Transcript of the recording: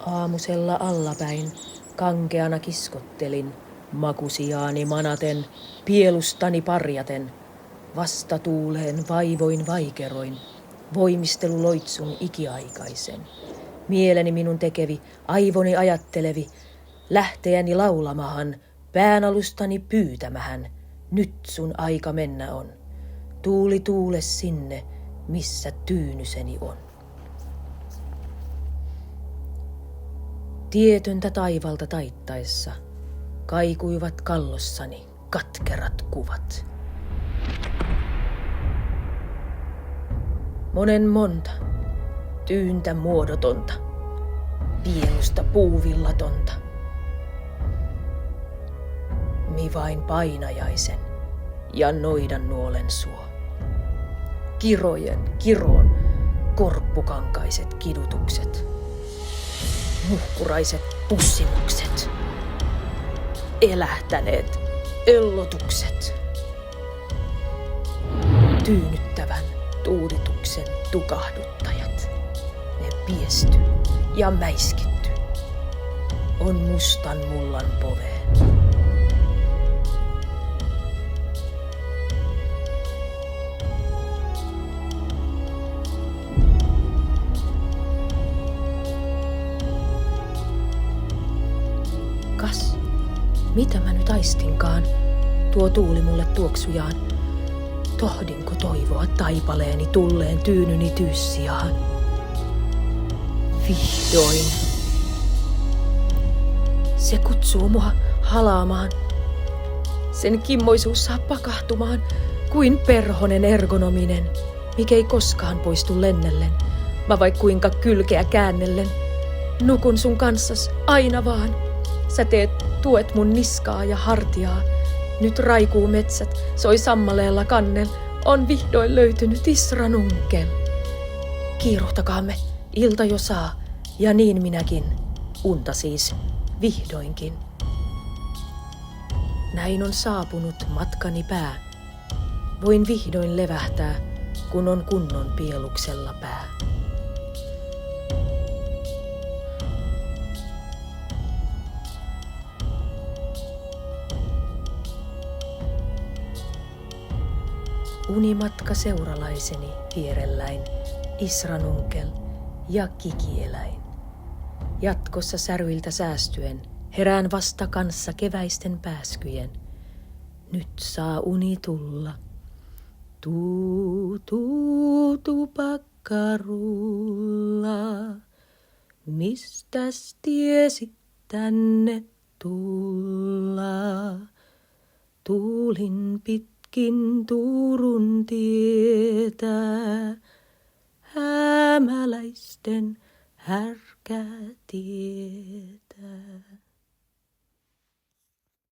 Aamusella allapäin kankeana kiskottelin, makusiaani manaten, pielustani parjaten. Vastatuuleen vaivoin vaikeroin, voimistelu loitsun ikiaikaisen. Mieleni minun tekevi, aivoni ajattelevi, lähteäni laulamahan, päänalustani pyytämähän. Nyt sun aika mennä on. Tuuli tuule sinne, missä tyynyseni on. Tietöntä taivalta taittaessa kaikuivat kallossani katkerat kuvat. Monen monta, tyyntä muodotonta, pielusta puuvillatonta. Mi vain painajaisen ja noidan nuolen suo. Kiroon, korppukankaiset kidutukset. Muhkuraiset pussimukset. Elähtäneet ellotukset. Tyynnyttävän tuulituksen tukahduttajat. Ne piesty ja mäiskitty. On mustan mullan poveen. Kas, mitä mä nyt aistinkaan, tuo tuuli mulle tuoksujaan. Tohdinko toivoa taipaleeni tulleen tyynyni tyyssijaan? Vihdoin. Se kutsuu mua halaamaan. Sen kimmoisuus saa pakahtumaan kuin perhonen ergonominen, mikä ei koskaan poistu lennellen. Mä vaik kuinka kylkeä käännellen. Nukun sun kanssas aina vaan. Sä tuet mun niskaa ja hartiaa. Nyt raikuu metsät, soi sammaleella kannel. On vihdoin löytynyt Isranunkel. Kiiruhtakaamme, ilta jo saa. Ja niin minäkin, unta siis, vihdoinkin. Näin on saapunut matkani pää. Voin vihdoin levähtää, kun on kunnon pieluksella pää. Unimatka seuralaiseni vierelläin, Isranunkel ja kikieläin. Jatkossa särviltä säästyen, herään vasta kanssa keväisten pääskyjen. Nyt saa uni tulla. Tupakkarulla, mistäs tiesit tänne tulla? Tuulin pitkin Turun tietä, hämäläisten härkää tietä.